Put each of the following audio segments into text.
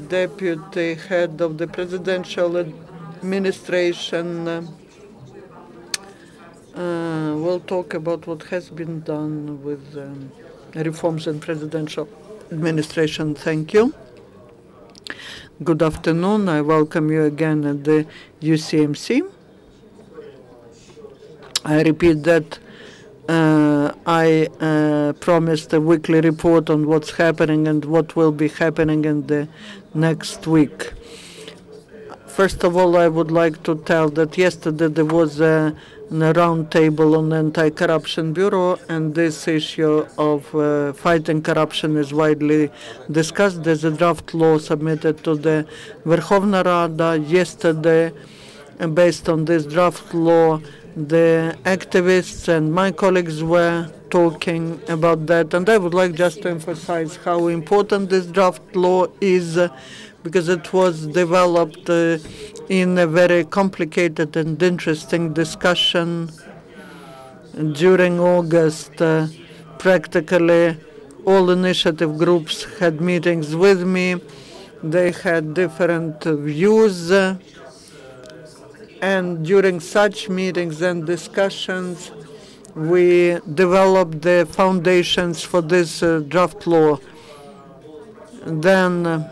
deputy head of the presidential administration will talk about what has been done with reforms in presidential administration. Thank you. Good afternoon. I welcome you again at the UCMC. I repeat that I promised a weekly report on what's happening and what will be happening in the next week. First of all, I would like to tell that yesterday there was a round table on Anticorruption Bureau, and this issue of fighting corruption is widely discussed. There's a draft law submitted to the Verkhovna Rada yesterday, and based on this draft law, the activists and my colleagues were talking about that, and I would like just to emphasize how important this draft law is, because it was developed in a very complicated and interesting discussion. During August, practically all initiative groups had meetings with me. They had different views, and during such meetings and discussions, we developed the foundations for this draft law. Then,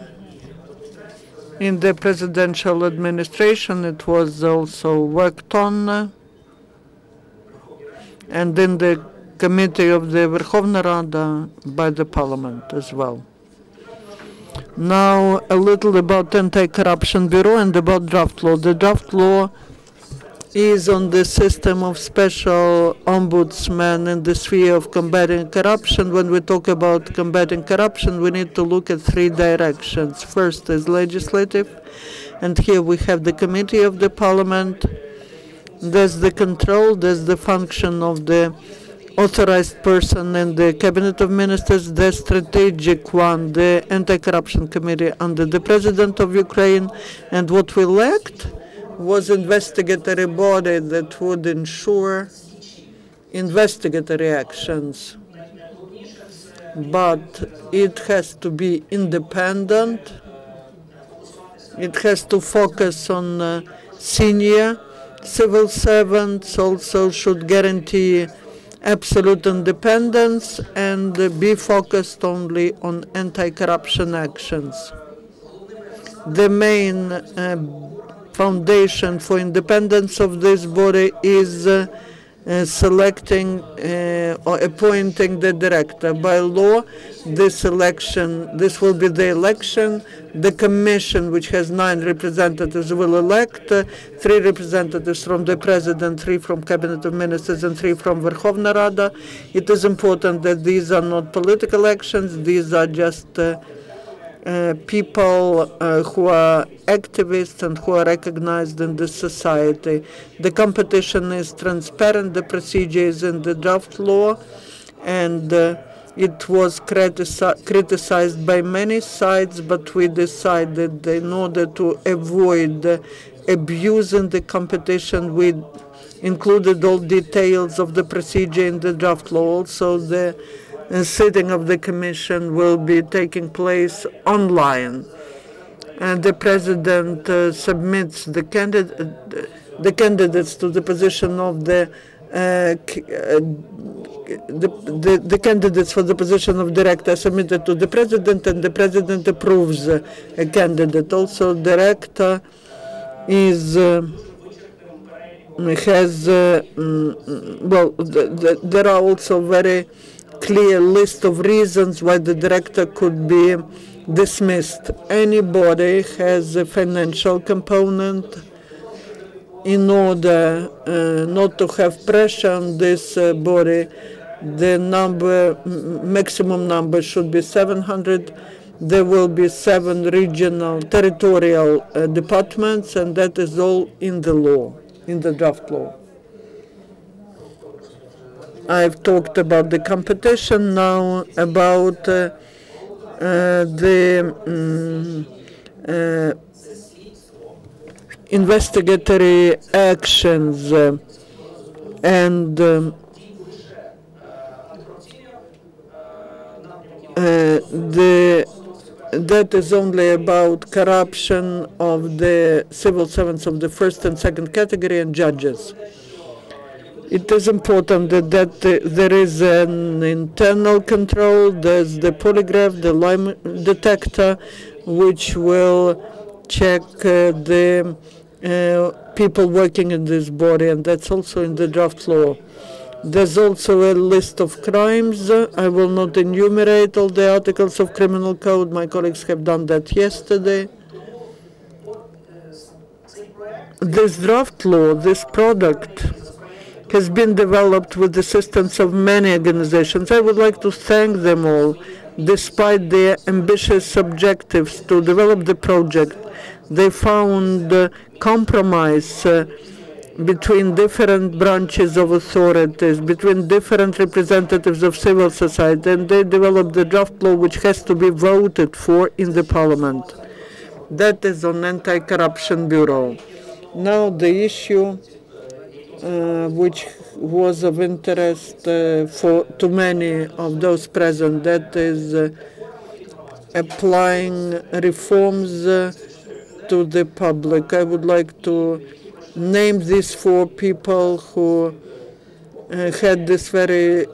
in the presidential administration, it was also worked on, and in the committee of the Verkhovna Rada by the parliament as well. Now, a little about Anti-Corruption Bureau and about draft law. The draft law is on the system of special ombudsman in the sphere of combating corruption. When we talk about combating corruption, we need to look at three directions. First is legislative, and here we have the committee of the parliament. There's the control, there's the function of the authorized person in the cabinet of ministers, the strategic one, the Anticorruption Committee under the president of Ukraine, and what we lacked was investigatory body that would ensure investigatory actions. But it has to be independent. It has to focus on senior civil servants, also should guarantee absolute independence and be focused only on anti-corruption actions. The main foundation for independence of this body is selecting or appointing the director. By law, this will be the election. The commission, which has 9 representatives, will elect 3 representatives from the president, 3 from cabinet of ministers, and 3 from Verkhovna Rada. It is important that these are not political actions. These are just people who are activists and who are recognized in the society. The competition is transparent. The procedure is in the draft law, and it was criticized by many sides, but we decided in order to avoid abusing the competition, we included all details of the procedure in the draft law. Also, the sitting of the commission will be taking place online, and the president submits the candidates to the position of the candidates for the position of director submitted to the president, and the president approves a candidate. Also, director is there are also very clear list of reasons why the director could be dismissed. Anybody has a financial component. In order not to have pressure on this body, the maximum number should be 700. There will be 7 regional territorial departments, and that is all in the law, in the draft law. I've talked about the competition, now about the investigatory actions and the that is only about corruption of the civil servants of the first and second category and judges. It is important that there is an internal control. There's the polygraph, the lie detector, which will check the people working in this body, and that's also in the draft law. There's also a list of crimes. I will not enumerate all the articles of criminal code. My colleagues have done that yesterday. This draft law, this product, has been developed with the assistance of many organizations. I would like to thank them all. Despite their ambitious objectives to develop the project, they found compromise between different branches of authorities, between different representatives of civil society, and they developed the draft law which has to be voted for in the parliament. That is on Anticorruption Bureau. Now the issue which was of interest to many of those present, that is applying reforms to the public. I would like to name these 4 people who had this very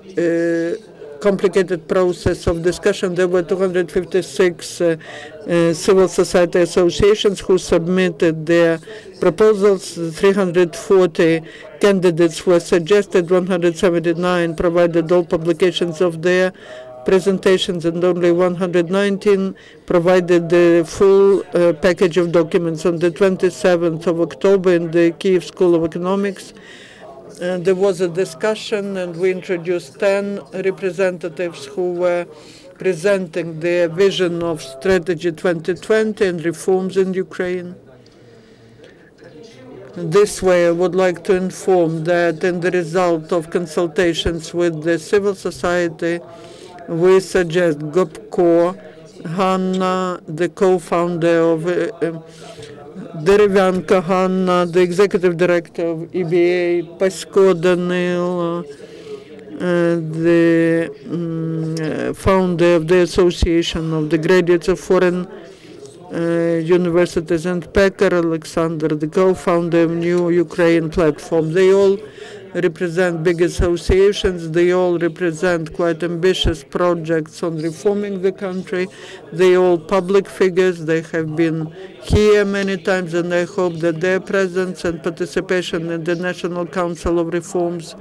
complicated process of discussion. There were 256 civil society associations who submitted their proposals. 340 candidates were suggested. 179 provided all publications of their presentations, and only 119 provided the full package of documents. On the 27th of October in the Kyiv School of Economics, there was a discussion, and we introduced 10 representatives who were presenting their vision of Strategy 2020 and reforms in Ukraine. This way, I would like to inform that in the result of consultations with the civil society, we suggest Gopko, Hanna, the co-founder of Derevyanka Hanna, the executive director of EBA, Pasko Danil, the founder of the Association of the Graduates of Foreign Universities, and Pekar Alexander, the co-founder of New Ukraine Platform. They all represent big associations. They all represent quite ambitious projects on reforming the country. They all public figures. They have been here many times, and I hope that their presence and participation in the National Council of Reforms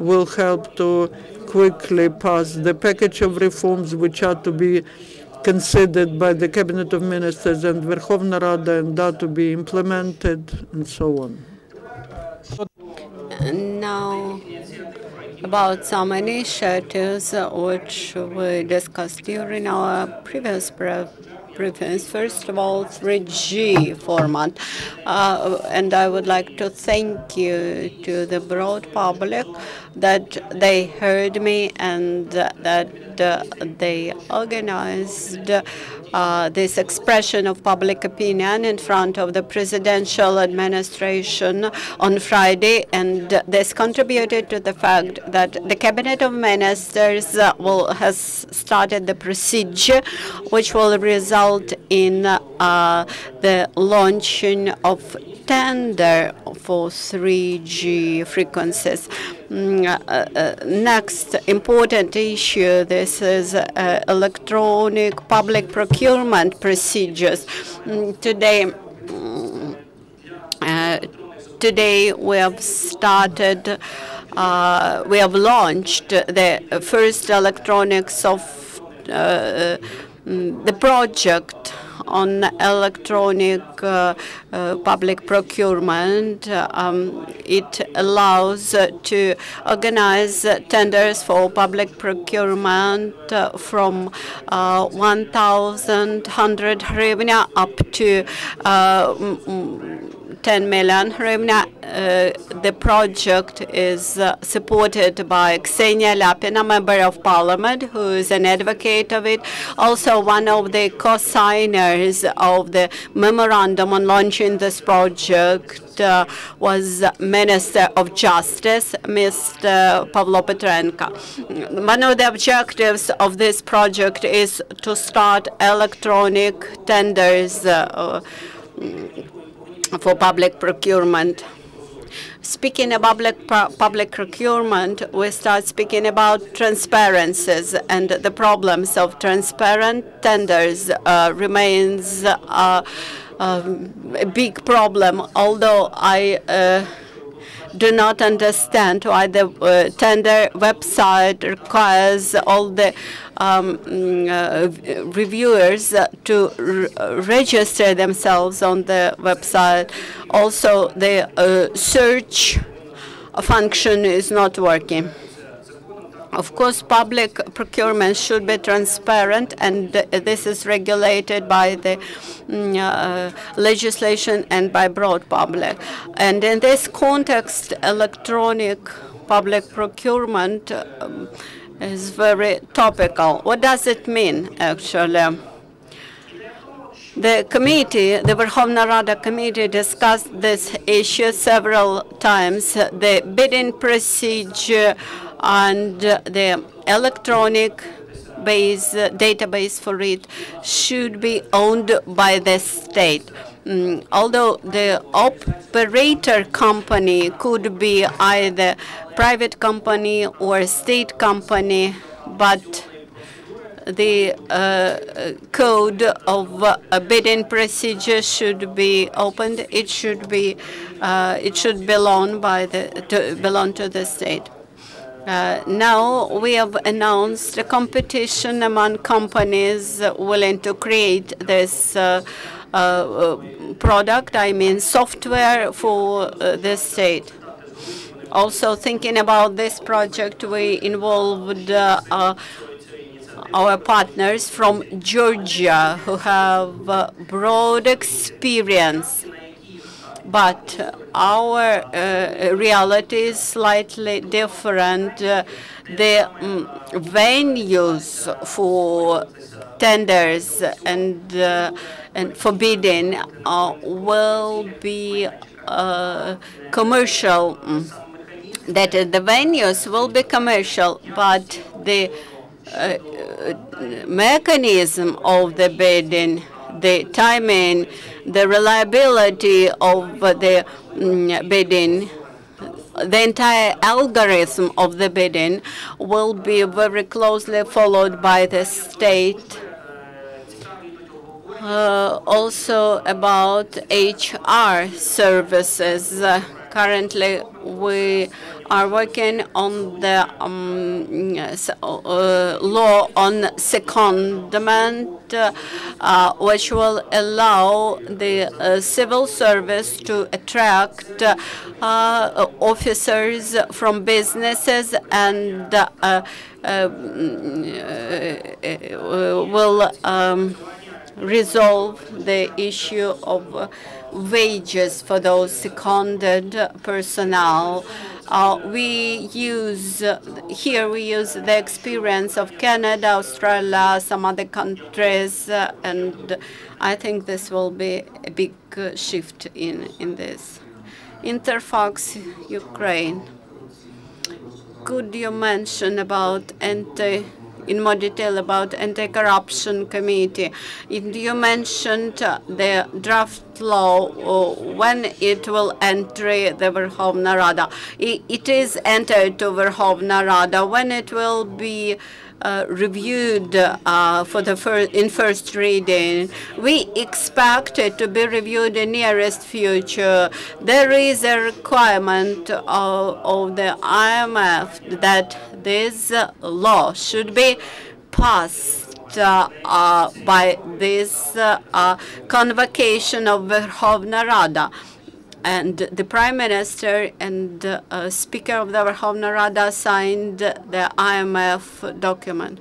will help to quickly pass the package of reforms which are to be considered by the Cabinet of Ministers and Verkhovna Rada, and are to be implemented, and so on. Now, about some initiatives which we discussed during our previous briefings. First of all, 3G format. And I would like to thank you to the broad public that they heard me and that they organized this expression of public opinion in front of the presidential administration on Friday, and this contributed to the fact that the Cabinet of Ministers has started the procedure which will result in the launching of tender for 3G frequencies. Next important issue, this is electronic public procurement procedures. Today we have started, we have launched the first electronics of the project on electronic public procurement. It allows to organize tenders for public procurement from 1,100 hryvnia up to 10 million hryvnia. The project is supported by Ksenia Lapina, Member of Parliament, who is an advocate of it. Also, one of the co-signers of the memorandum on launching this project was Minister of Justice, Mr. Pavlo Petrenko. One of the objectives of this project is to start electronic tenders for public procurement. Speaking about public procurement, we start speaking about transparencies, and the problems of transparent tenders remains a big problem, although I do not understand why the tender website requires all the reviewers to register themselves on the website. Also, the search function is not working. Of course, public procurement should be transparent, and this is regulated by the legislation and by broad public. And in this context, electronic public procurement is very topical. What does it mean, actually? The committee, the Verkhovna Rada committee, discussed this issue several times. The bidding procedure and the electronic database for it should be owned by the state. Although the operator company could be either private company or state company, but the code of a bidding procedure should be opened. It should be it should belong to the state. Now we have announced a competition among companies willing to create this product, I mean software for the state. Also thinking about this project, we involved our partners from Georgia who have broad experience. But our reality is slightly different. The venues for tenders and for bidding will be commercial. That the venues will be commercial, but the mechanism of the bidding, the timing, the reliability of the bidding, the entire algorithm of the bidding will be very closely followed by the state. Also about HR services. Currently, we are working on the law on secondment, which will allow the civil service to attract officers from businesses and will resolve the issue of wages for those seconded personnel. We use the experience of Canada, Australia, some other countries, and I think this will be a big shift in this. Interfax, Ukraine. Could you mention about in more detail about Anti-Corruption Committee? You mentioned the draft law, when it will enter the Verkhovna Rada. It is entered to Verkhovna Rada. When it will be reviewed for the in first reading, we expect it to be reviewed in nearest future. There is a requirement of the IMF that this law should be passed by this convocation of Verkhovna Rada. And the Prime Minister and Speaker of the Verkhovna Rada signed the IMF document.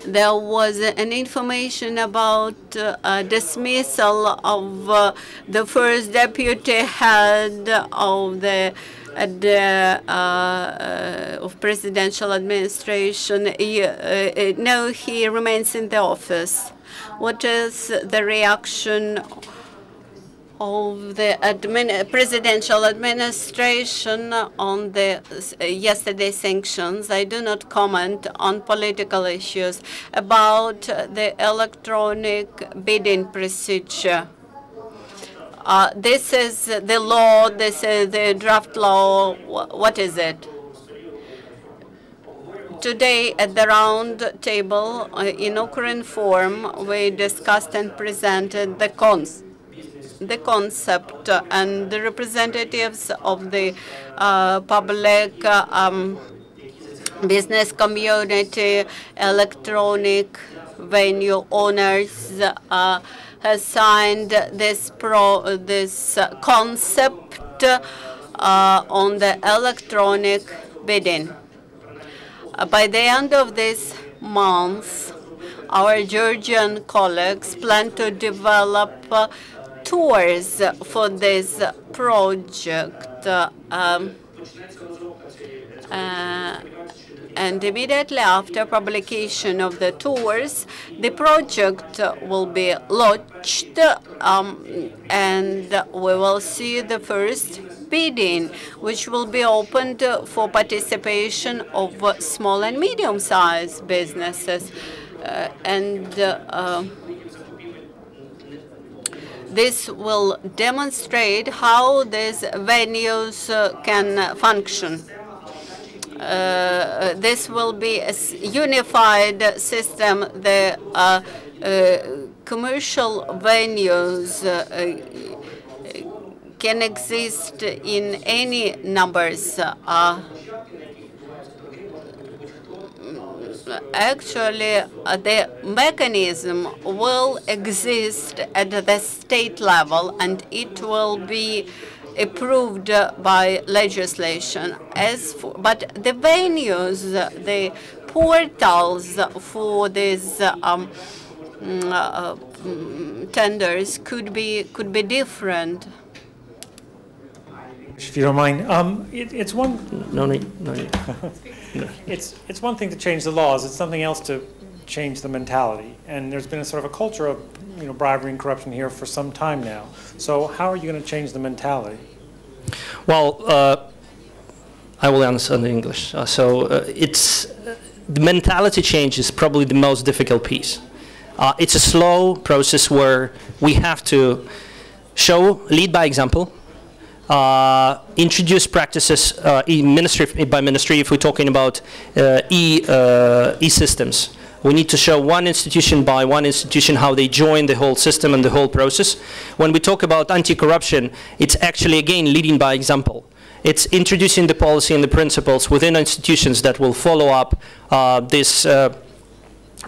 there was an information about dismissal of the first deputy head of the of presidential administration. No, he remains in the office. What is the reaction of the presidential administration on the yesterday's sanctions? I do not comment on political issues. About the electronic bidding procedure. This is the law, this is the draft law. What is it? Today at the round table in Ukraine form, we discussed and presented the concept, and the representatives of the public business community, electronic venue owners has signed this concept on the electronic bidding. By the end of this month, our Georgian colleagues plan to develop tours for this project. And immediately after publication of the tours, the project will be launched, and we will see the first bidding, which will be opened for participation of small and medium-sized businesses. This will demonstrate how these venues can function. This will be a unified system. The commercial venues can exist in any numbers. Actually, the mechanism will exist at the state level, and it will be approved by legislation. But the venues, the portals for these tenders could be different. If you don't mind, it's one. No need. It's one thing to change the laws. It's something else to change the mentality. And there's been a sort of a culture of bribery and corruption here for some time now. So how are you going to change the mentality? Well, I will answer in English. It's the mentality change is probably the most difficult piece. It's a slow process where we have to lead by example. Introduce practices ministry by ministry. If we're talking about e-systems, we need to show one institution by one institution how they join the whole system and the whole process. When we talk about anti-corruption, it's actually, again, leading by example. It's introducing the policy and the principles within institutions that will follow up these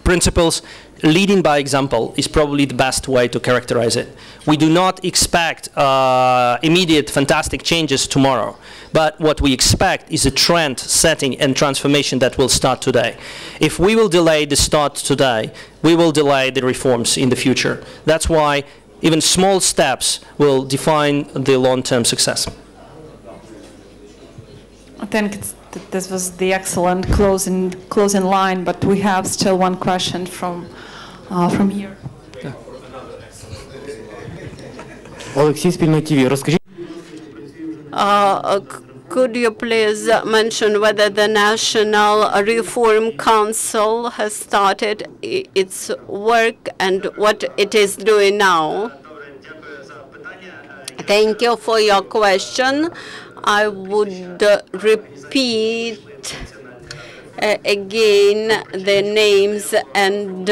principles. Leading by example is probably the best way to characterize it. We do not expect immediate fantastic changes tomorrow, but what we expect is a trend setting and transformation that will start today. If we will delay the start today, we will delay the reforms in the future. That's why even small steps will define the long-term success. I think this was the excellent closing line, but we have still one question from here. Yeah. Could you please mention whether the National Reform Council has started its work and what it is doing now? Thank you for your question. I would repeat again the names and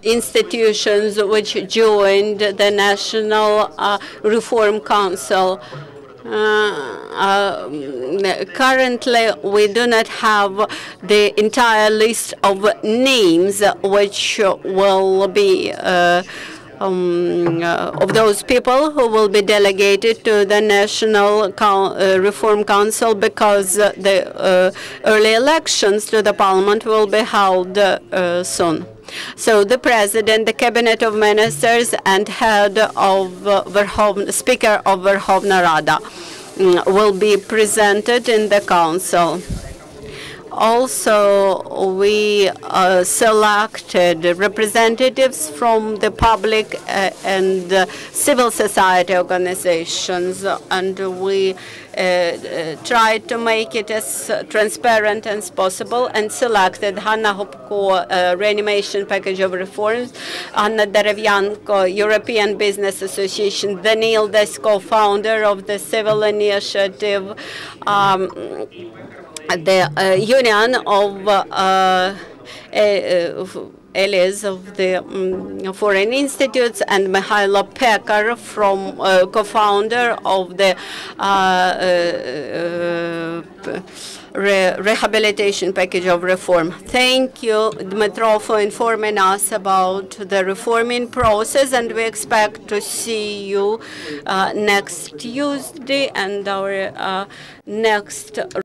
institutions which joined the National Reform Council. Currently, we do not have the entire list of names which will be of those people who will be delegated to the National Reform Council, because the early elections to the parliament will be held soon. So the President, the Cabinet of Ministers, and head of Speaker of Verkhovna Rada will be presented in the Council. Also, we selected representatives from the public and civil society organizations, and we tried to make it as transparent as possible, and selected Hanna Hopko, reanimation package of reforms, Anna Derevyanko, European Business Association, Daniil Desko, founder of the Civil Initiative, the Union of Allies of the Foreign Institutes, and Mikhailo Pekar, from co-founder of the rehabilitation package of reform. Thank you, Dmytro, for informing us about the reforming process, and we expect to see you next Tuesday and our next